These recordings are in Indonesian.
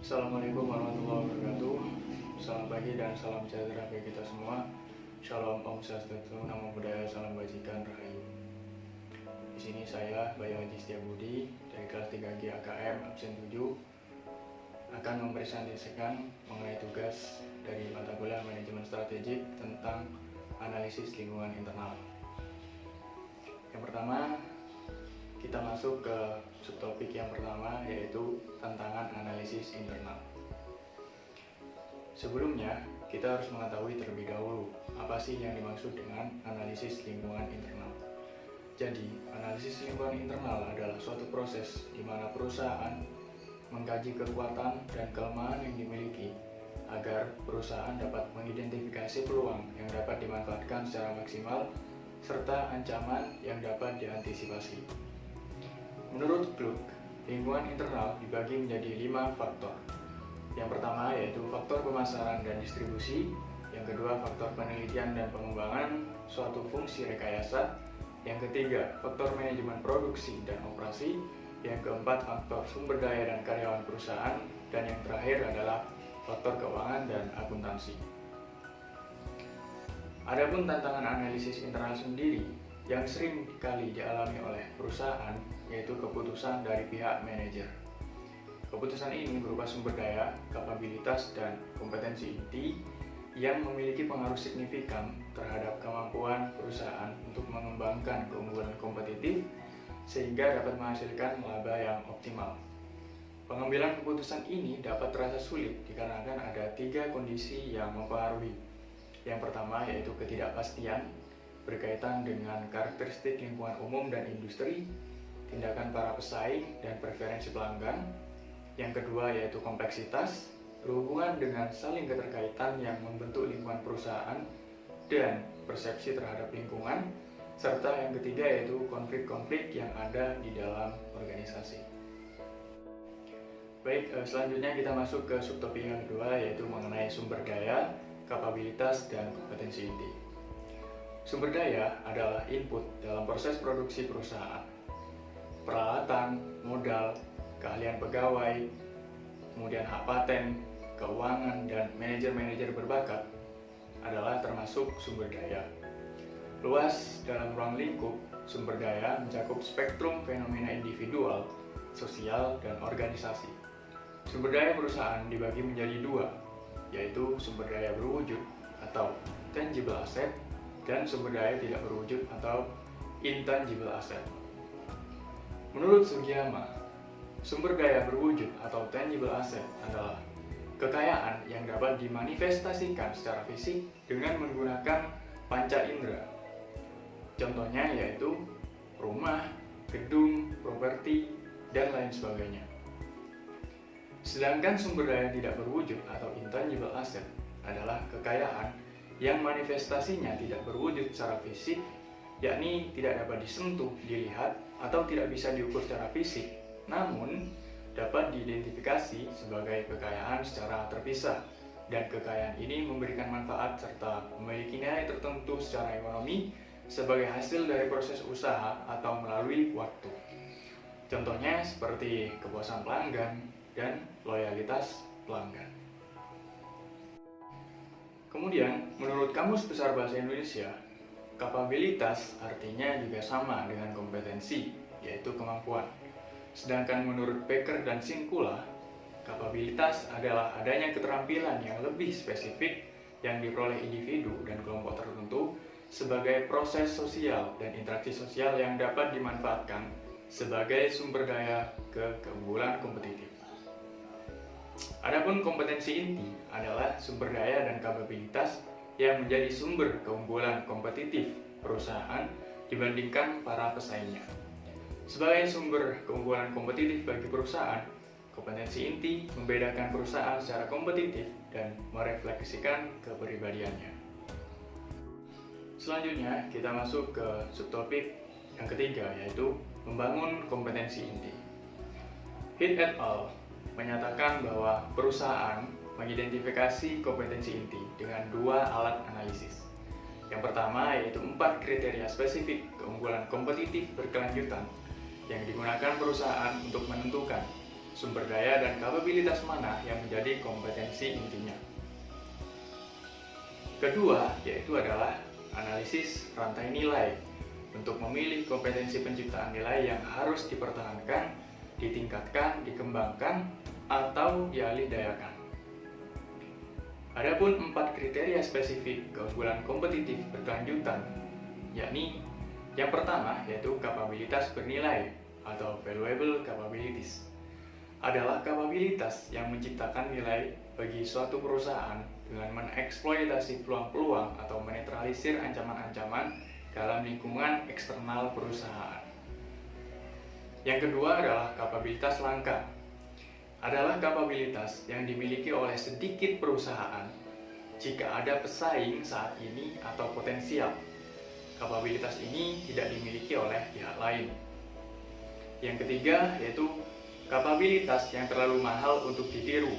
Assalamualaikum warahmatullahi wabarakatuh. Salam pagi dan salam sejahtera bagi kita semua. Shalom, Om Swastiastu, Namo Buddhaya, Salam Bajikan, Rahayu. Di sini saya, Bayu Haji Setiabudi dari kelas 3G AKM absen 7 akan mempresentasikan mengenai tugas dari mata kuliah manajemen strategik tentang analisis lingkungan internal. Yang pertama, kita masuk ke subtopik yang pertama, yaitu tantangan analisis internal. Sebelumnya, kita harus mengetahui terlebih dahulu apa sih yang dimaksud dengan analisis lingkungan internal. Jadi, analisis lingkungan internal adalah suatu proses di mana perusahaan mengkaji kekuatan dan kelemahan yang dimiliki agar perusahaan dapat mengidentifikasi peluang yang dapat dimanfaatkan secara maksimal serta ancaman yang dapat diantisipasi. Menurut Gluck, lingkungan internal dibagi menjadi 5 faktor. Yang pertama yaitu faktor pemasaran dan distribusi, yang kedua faktor penelitian dan pengembangan suatu fungsi rekayasa, yang ketiga faktor manajemen produksi dan operasi, yang keempat faktor sumber daya dan karyawan perusahaan, dan yang terakhir adalah faktor keuangan dan akuntansi. Adapun tantangan analisis internal sendiri yang sering kali dialami oleh perusahaan yaitu keputusan dari pihak manajer. Keputusan ini berupa sumber daya, kapabilitas, dan kompetensi inti yang memiliki pengaruh signifikan terhadap kemampuan perusahaan untuk mengembangkan keunggulan kompetitif sehingga dapat menghasilkan laba yang optimal. Pengambilan keputusan ini dapat terasa sulit dikarenakan ada 3 kondisi yang mempengaruhi. Yang pertama yaitu ketidakpastian berkaitan dengan karakteristik lingkungan umum dan industri, tindakan para pesaing, dan preferensi pelanggan. Yang kedua yaitu kompleksitas, berhubungan dengan saling keterkaitan yang membentuk lingkungan perusahaan dan persepsi terhadap lingkungan. Serta yang ketiga yaitu konflik-konflik yang ada di dalam organisasi. Baik, selanjutnya kita masuk ke subtopik yang kedua yaitu mengenai sumber daya, kapabilitas, dan kompetensi inti. Sumber daya adalah input dalam proses produksi perusahaan. Peralatan, modal, keahlian pegawai, kemudian hak paten, keuangan, dan manajer-manajer berbakat adalah termasuk sumber daya. Luas dalam ruang lingkup, sumber daya mencakup spektrum fenomena individual, sosial, dan organisasi. Sumber daya perusahaan dibagi menjadi 2, yaitu sumber daya berwujud atau tangible asset dan sumber daya tidak berwujud atau intangible asset. Menurut Sugiyama, sumber daya berwujud atau tangible asset adalah kekayaan yang dapat dimanifestasikan secara fisik dengan menggunakan panca indera. Contohnya yaitu rumah, gedung, properti, dan lain sebagainya. Sedangkan sumber daya tidak berwujud atau intangible asset adalah kekayaan yang manifestasinya tidak berwujud secara fisik, yakni tidak dapat disentuh, dilihat, atau tidak bisa diukur secara fisik, namun dapat diidentifikasi sebagai kekayaan secara terpisah, dan kekayaan ini memberikan manfaat serta memiliki nilai tertentu secara ekonomi sebagai hasil dari proses usaha atau melalui waktu. Contohnya seperti kepuasan pelanggan dan loyalitas pelanggan. Kemudian, menurut Kamus Besar Bahasa Indonesia, kapabilitas artinya juga sama dengan kompetensi, yaitu kemampuan. Sedangkan menurut Becker dan Sinkula, kapabilitas adalah adanya keterampilan yang lebih spesifik yang diperoleh individu dan kelompok tertentu sebagai proses sosial dan interaksi sosial yang dapat dimanfaatkan sebagai sumber daya keunggulan kompetitif. Adapun kompetensi inti adalah sumber daya dan kapabilitas yang menjadi sumber keunggulan kompetitif perusahaan dibandingkan para pesaingnya. Sebagai sumber keunggulan kompetitif bagi perusahaan, kompetensi inti membedakan perusahaan secara kompetitif dan merefleksikan kepribadiannya. Selanjutnya kita masuk ke subtopik yang ketiga yaitu membangun kompetensi inti. Heath et al. Menyatakan bahwa perusahaan mengidentifikasi kompetensi inti dengan 2 alat analisis. Yang pertama yaitu 4 kriteria spesifik keunggulan kompetitif berkelanjutan yang digunakan perusahaan untuk menentukan sumber daya dan kapabilitas mana yang menjadi kompetensi intinya. Kedua, yaitu adalah analisis rantai nilai untuk memilih kompetensi penciptaan nilai yang harus dipertahankan, ditingkatkan, dikembangkan, atau dialihdayakan. Adapun 4 kriteria spesifik keunggulan kompetitif berkelanjutan, yakni yang pertama yaitu kapabilitas bernilai atau valuable capabilities. Adalah kapabilitas yang menciptakan nilai bagi suatu perusahaan dengan mengeksploitasi peluang-peluang atau menetralisir ancaman-ancaman dalam lingkungan eksternal perusahaan. Yang kedua adalah kapabilitas langka. Adalah kapabilitas yang dimiliki oleh sedikit perusahaan jika ada pesaing saat ini atau potensial. Kapabilitas ini tidak dimiliki oleh pihak lain. Yang ketiga yaitu kapabilitas yang terlalu mahal untuk ditiru,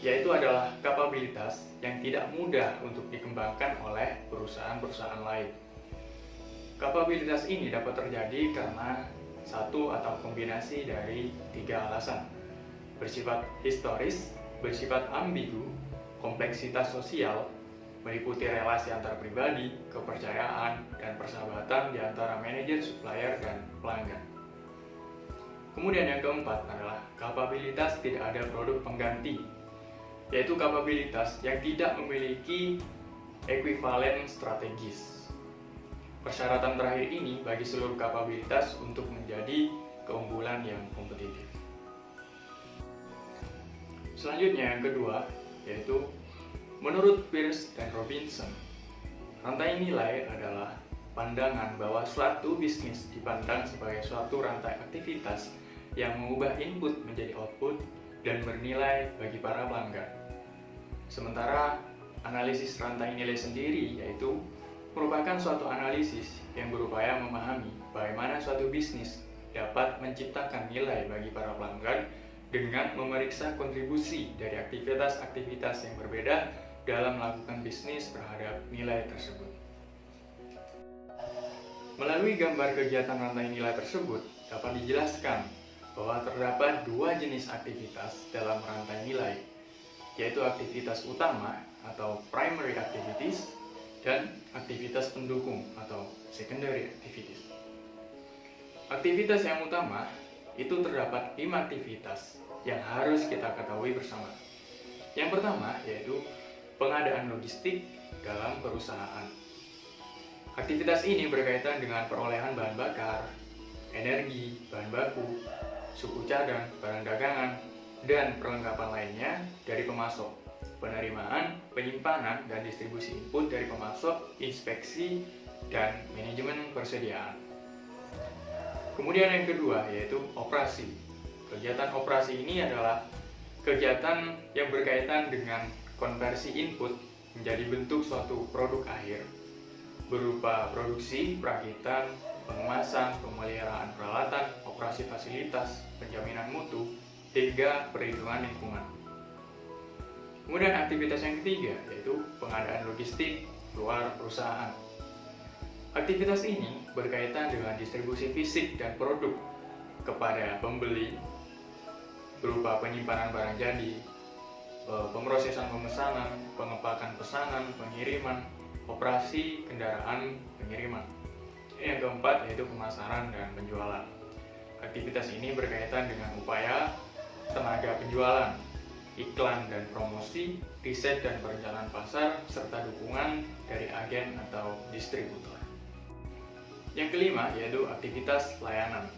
yaitu adalah kapabilitas yang tidak mudah untuk dikembangkan oleh perusahaan-perusahaan lain. Kapabilitas ini dapat terjadi karena satu atau kombinasi dari 3 alasan: bersifat historis, bersifat ambigu, kompleksitas sosial, meliputi relasi antar pribadi, kepercayaan, dan persahabatan di antara manajer, supplier, dan pelanggan. Kemudian yang keempat adalah kapabilitas tidak ada produk pengganti, yaitu kapabilitas yang tidak memiliki ekuivalen strategis. Persyaratan terakhir ini bagi seluruh kapabilitas untuk menjadi keunggulan yang kompetitif. Selanjutnya yang kedua, yaitu menurut Peirce dan Robinson, rantai nilai adalah pandangan bahwa suatu bisnis dipandang sebagai suatu rantai aktivitas yang mengubah input menjadi output dan bernilai bagi para pelanggan. Sementara analisis rantai nilai sendiri yaitu merupakan suatu analisis yang berupaya memahami bagaimana suatu bisnis dapat menciptakan nilai bagi para pelanggan dengan memeriksa kontribusi dari aktivitas-aktivitas yang berbeda dalam melakukan bisnis terhadap nilai tersebut. Melalui gambar kegiatan rantai nilai tersebut dapat dijelaskan bahwa terdapat 2 jenis aktivitas dalam rantai nilai, yaitu aktivitas utama atau primary activities dan aktivitas pendukung atau secondary activities. Aktivitas yang utama itu terdapat 5 aktivitas yang harus kita ketahui bersama. Yang pertama yaitu pengadaan logistik dalam perusahaan. Aktivitas ini berkaitan dengan perolehan bahan bakar, energi, bahan baku, suku cadang, barang dagangan, dan perlengkapan lainnya dari pemasok, penerimaan, penyimpanan, dan distribusi input dari pemasok, inspeksi, dan manajemen persediaan. Kemudian yang kedua yaitu operasi. Kegiatan operasi ini adalah kegiatan yang berkaitan dengan konversi input menjadi bentuk suatu produk akhir berupa produksi, perakitan, pengemasan, pemeliharaan peralatan, operasi fasilitas, penjaminan mutu, hingga perlindungan lingkungan. Kemudian aktivitas yang ketiga yaitu pengadaan logistik luar perusahaan. Aktivitas ini berkaitan dengan distribusi fisik dan produk kepada pembeli berupa penyimpanan barang jadi, pemrosesan pemesanan, pengepakan pesanan, pengiriman, operasi kendaraan pengiriman. Yang keempat yaitu pemasaran dan penjualan. Aktivitas ini berkaitan dengan upaya tenaga penjualan, iklan dan promosi, riset dan perencanaan pasar, serta dukungan dari agen atau distributor. Yang kelima yaitu aktivitas layanan.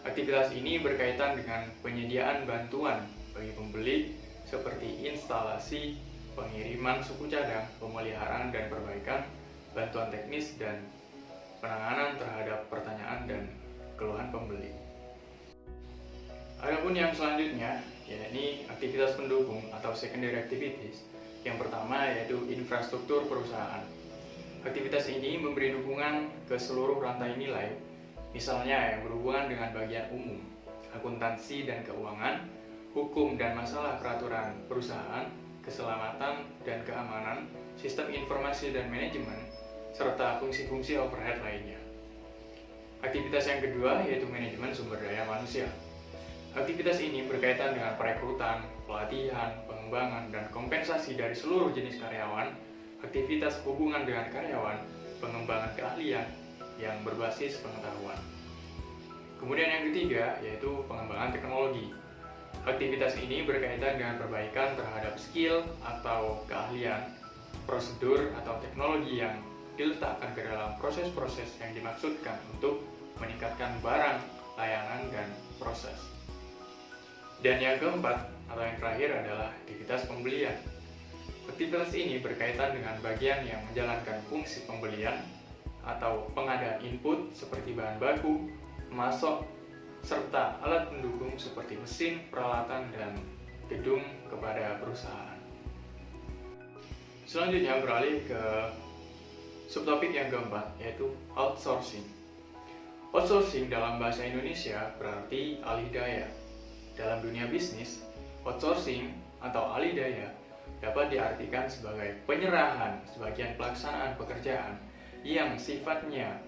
Aktivitas ini berkaitan dengan penyediaan bantuan bagi pembeli seperti instalasi, pengiriman suku cadang, pemeliharaan dan perbaikan, bantuan teknis, dan penanganan terhadap pertanyaan dan keluhan pembeli. Adapun yang selanjutnya, yakni aktivitas pendukung atau secondary activities. Yang pertama yaitu infrastruktur perusahaan. Aktivitas ini memberi dukungan ke seluruh rantai nilai, misalnya yang berhubungan dengan bagian umum, akuntansi dan keuangan, hukum dan masalah peraturan perusahaan, keselamatan dan keamanan, sistem informasi dan manajemen, serta fungsi-fungsi overhead lainnya. Aktivitas yang kedua yaitu manajemen sumber daya manusia. Aktivitas ini berkaitan dengan perekrutan, pelatihan, pengembangan, dan kompensasi dari seluruh jenis karyawan, aktivitas hubungan dengan karyawan, pengembangan keahlian yang berbasis pengetahuan. Kemudian yang ketiga yaitu pengembangan teknologi. Aktivitas ini berkaitan dengan perbaikan terhadap skill atau keahlian, prosedur atau teknologi yang diletakkan ke dalam proses-proses yang dimaksudkan untuk meningkatkan barang, layanan, dan proses. Dan yang keempat atau yang terakhir adalah aktivitas pembelian. Aktivitas ini berkaitan dengan bagian yang menjalankan fungsi pembelian atau pengadaan input seperti bahan baku, pemasok, serta alat pendukung seperti mesin, peralatan, dan gedung kepada perusahaan. Selanjutnya beralih ke subtopik yang keempat, yaitu outsourcing. Outsourcing dalam bahasa Indonesia berarti alih daya. Dalam dunia bisnis, outsourcing atau alih daya dapat diartikan sebagai penyerahan sebagian pelaksanaan pekerjaan yang sifatnya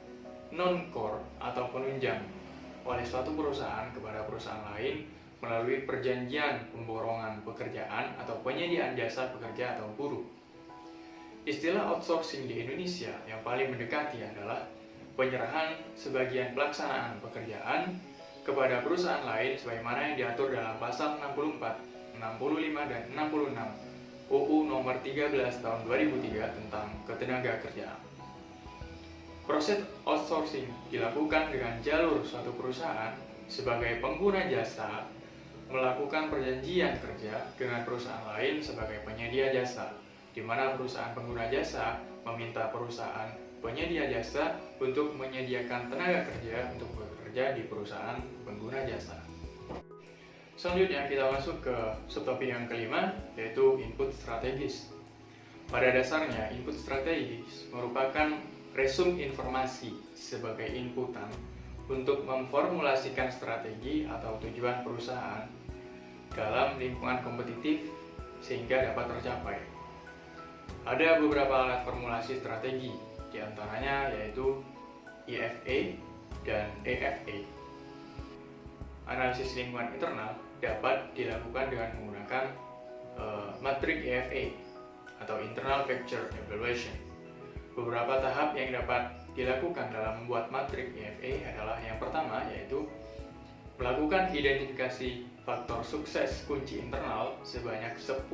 non-core atau penunjang oleh suatu perusahaan kepada perusahaan lain melalui perjanjian pemborongan pekerjaan atau penyediaan jasa pekerja atau buruh. Istilah outsourcing di Indonesia yang paling mendekati adalah penyerahan sebagian pelaksanaan pekerjaan kepada perusahaan lain sebagaimana yang diatur dalam pasal 64, 65, dan 66 UU nomor 13 tahun 2003 tentang ketenagakerjaan. Proses outsourcing dilakukan dengan jalur suatu perusahaan sebagai pengguna jasa melakukan perjanjian kerja dengan perusahaan lain sebagai penyedia jasa, di mana perusahaan pengguna jasa meminta perusahaan penyedia jasa untuk menyediakan tenaga kerja untuk bekerja di perusahaan pengguna jasa. Selanjutnya kita masuk ke subtopik yang kelima, yaitu input strategis. Pada dasarnya, input strategis merupakan resum informasi sebagai inputan untuk memformulasikan strategi atau tujuan perusahaan dalam lingkungan kompetitif sehingga dapat tercapai. Ada beberapa alat formulasi strategi, di antaranya yaitu IFA dan EFA. Analisis lingkungan internal dapat dilakukan dengan menggunakan matrik IFA atau Internal Factor Evaluation. Beberapa tahap yang dapat dilakukan dalam membuat matrik IFA adalah yang pertama yaitu melakukan identifikasi faktor sukses kunci internal sebanyak 10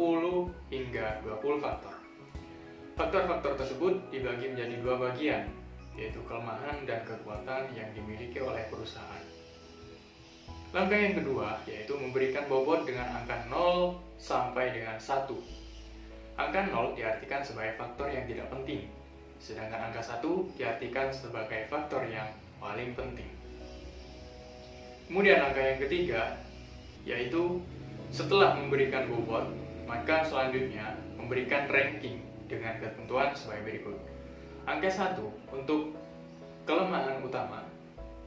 hingga 20 faktor. Faktor-faktor tersebut dibagi menjadi dua bagian, yaitu kelemahan dan kekuatan yang dimiliki oleh perusahaan. Langkah yang kedua yaitu memberikan bobot dengan angka 0 sampai dengan 1. Angka 0 diartikan sebagai faktor yang tidak penting, sedangkan angka 1 diartikan sebagai faktor yang paling penting. Kemudian angka yang ketiga yaitu setelah memberikan bobot, maka selanjutnya memberikan ranking dengan ketentuan sebagai berikut. Angka 1 untuk kelemahan utama,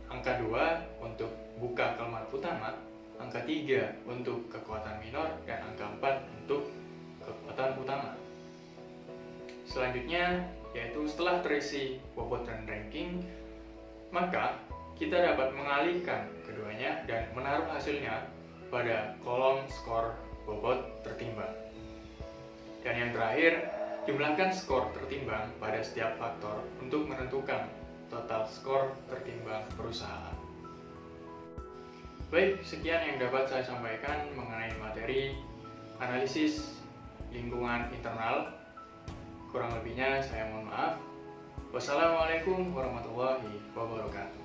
angka 2 untuk buka kelemahan utama, angka 3 untuk kekuatan minor, dan angka 4 untuk kekuatan utama. Selanjutnya yaitu setelah terisi bobot dan ranking, maka kita dapat mengalihkan keduanya dan menaruh hasilnya pada kolom skor bobot tertimbang. Dan yang terakhir, jumlahkan skor tertimbang pada setiap faktor untuk menentukan total skor tertimbang perusahaan. Baik, sekian yang dapat saya sampaikan mengenai materi analisis lingkungan internal. Kurang lebihnya saya mohon maaf. Wassalamualaikum warahmatullahi wabarakatuh.